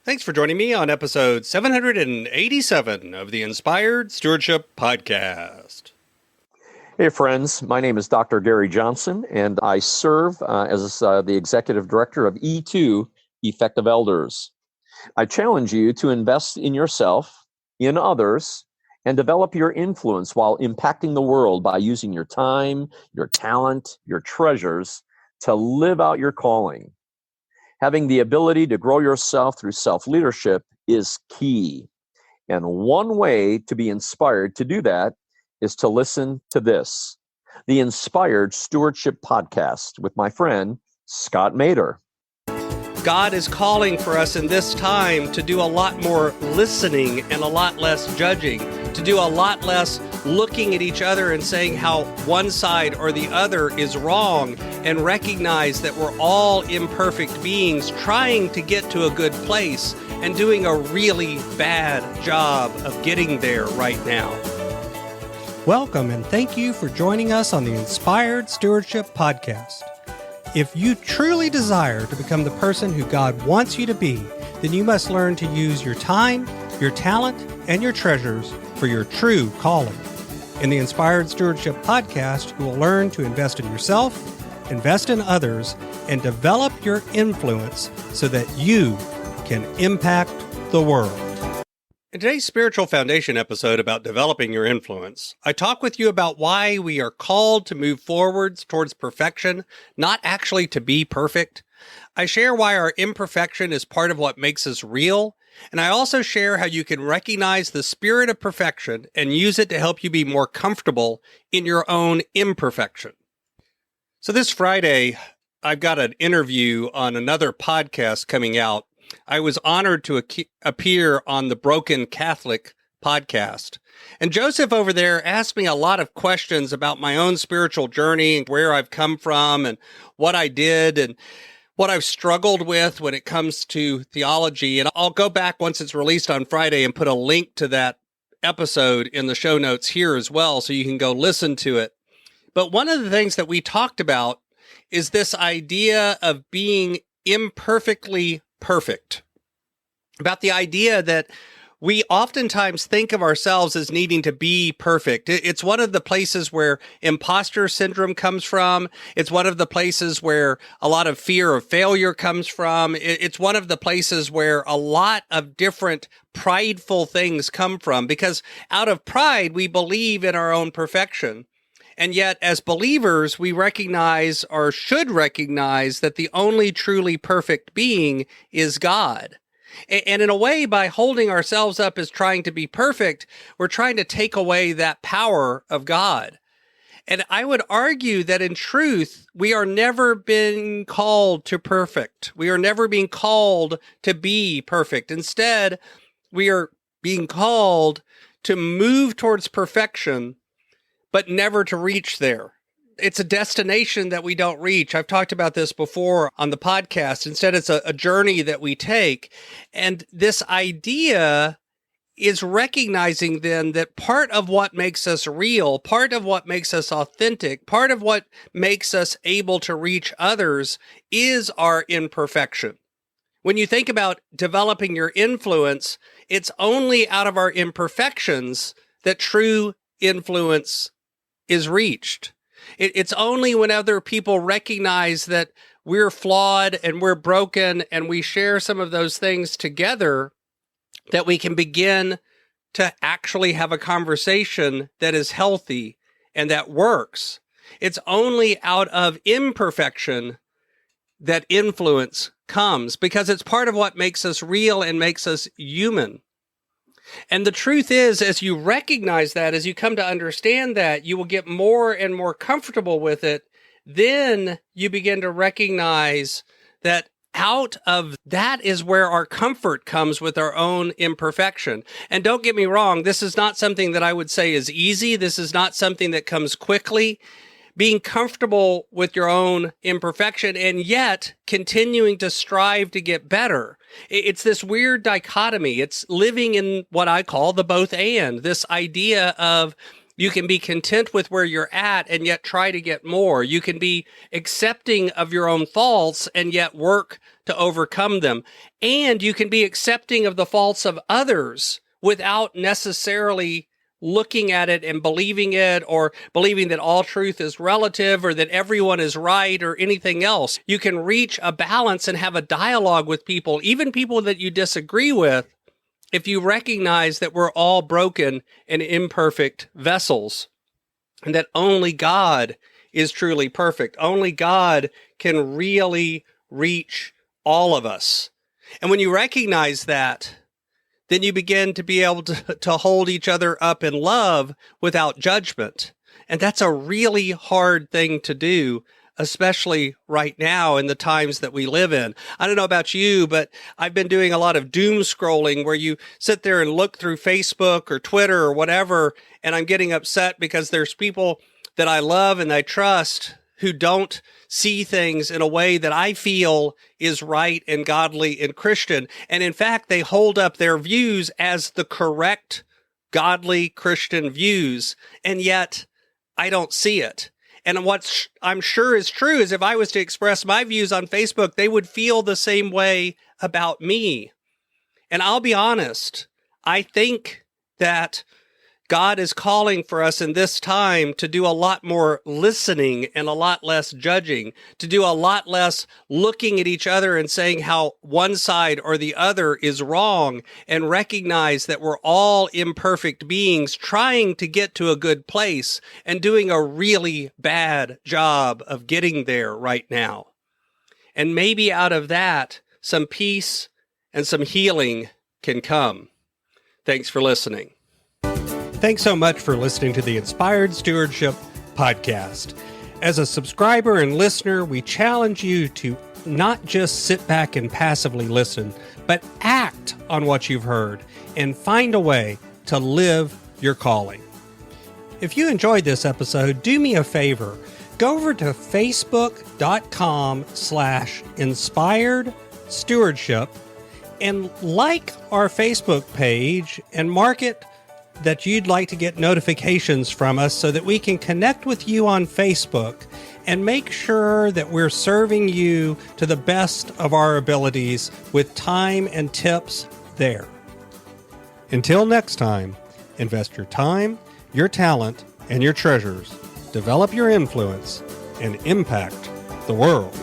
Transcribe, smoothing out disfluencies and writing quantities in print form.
Thanks for joining me on episode 787 of the Inspired Stewardship Podcast. Hey friends, my name is Dr. Gary Johnson, and I serve as the Executive Director of E2 Effective Elders. I challenge you to invest in yourself, in others, and develop your influence while impacting the world by using your time, your talent, your treasures to live out your calling. Having the ability to grow yourself through self-leadership is key. And one way to be inspired to do that is to listen to this, the Inspired Stewardship Podcast with my friend, Scott Mader. God is calling for us in this time to do a lot more listening and a lot less judging, to do a lot less looking at each other and saying how one side or the other is wrong, and recognize that we're all imperfect beings trying to get to a good place and doing a really bad job of getting there right now. Welcome and thank you for joining us on the Inspired Stewardship Podcast. If you truly desire to become the person who God wants you to be, then you must learn to use your time, your talent, and your treasures for your true calling. In the Inspired Stewardship Podcast, you will learn to invest in yourself, invest in others, and develop your influence so that you can impact the world. In today's Spiritual Foundation episode about developing your influence, I talk with you about why we are called to move forwards towards perfection, not actually to be perfect. I share why our imperfection is part of what makes us real, and I also share how you can recognize the spirit of perfection and use it to help you be more comfortable in your own imperfection. So this Friday, I've got an interview on another podcast coming out. I was honored to appear on the Broken Catholic podcast. And Joseph over there asked me a lot of questions about my own spiritual journey and where I've come from and what I did and what I've struggled with when it comes to theology. And I'll go back once it's released on Friday and put a link to that episode in the show notes here as well, so you can go listen to it. But one of the things that we talked about is this idea of being imperfectly perfect, about the idea that we oftentimes think of ourselves as needing to be perfect. It's one of the places where imposter syndrome comes from. It's one of the places where a lot of fear of failure comes from. It's one of the places where a lot of different prideful things come from, because out of pride, we believe in our own perfection. And yet, as believers, we recognize, or should recognize, that the only truly perfect being is God. And in a way, by holding ourselves up as trying to be perfect, we're trying to take away that power of God. And I would argue that in truth, we are never being called to perfect. We are never being called to be perfect. Instead, we are being called to move towards perfection, but never to reach there. It's a destination that we don't reach. I've talked about this before on the podcast. Instead, it's a journey that we take. And this idea is recognizing then that part of what makes us real, part of what makes us authentic, part of what makes us able to reach others is our imperfection. When you think about developing your influence, it's only out of our imperfections that true influence is reached. It's only when other people recognize that we're flawed and we're broken and we share some of those things together that we can begin to actually have a conversation that is healthy and that works. It's only out of imperfection that influence comes, because it's part of what makes us real and makes us human. And the truth is, as you recognize that, as you come to understand that, you will get more and more comfortable with it. Then you begin to recognize that out of that is where our comfort comes with our own imperfection. And don't get me wrong, this is not something that I would say is easy. This is not something that comes quickly. Being comfortable with your own imperfection and yet continuing to strive to get better. It's this weird dichotomy. It's living in what I call the both and, this idea of You can be content with where you're at and yet try to get more. You can be accepting of your own faults and yet work to overcome them. And you can be accepting of the faults of others without necessarily looking at it and believing it, or believing that all truth is relative or that everyone is right or anything else. You can reach a balance and have a dialogue with people, even people that you disagree with, if you recognize that we're all broken and imperfect vessels, and that only God is truly perfect. Only God can really reach all of us. And when you recognize that, then you begin to be able to hold each other up in love without judgment. And that's a really hard thing to do, especially right now in the times that we live in. I don't know about you, but I've been doing a lot of doom scrolling where you sit there and look through Facebook or Twitter or whatever, and I'm getting upset because there's people that I love and I trust who don't see things in a way that I feel is right and godly and Christian. And in fact, they hold up their views as the correct, godly Christian views, and yet I don't see it. And what I'm sure is true is if I was to express my views on Facebook, they would feel the same way about me. And I'll be honest, I think that God is calling for us in this time to do a lot more listening and a lot less judging, to do a lot less looking at each other and saying how one side or the other is wrong, and recognize that we're all imperfect beings trying to get to a good place and doing a really bad job of getting there right now. And maybe out of that, some peace and some healing can come. Thanks for listening. Thanks so much for listening to the Inspired Stewardship podcast. As a subscriber and listener, we challenge you to not just sit back and passively listen, but act on what you've heard and find a way to live your calling. If you enjoyed this episode, do me a favor. Go over to facebook.com/inspired stewardship and like our Facebook page and mark it that you'd like to get notifications from us so that we can connect with you on Facebook and make sure that we're serving you to the best of our abilities with time and tips there. Until next time, invest your time, your talent, and your treasures. Develop your influence and impact the world.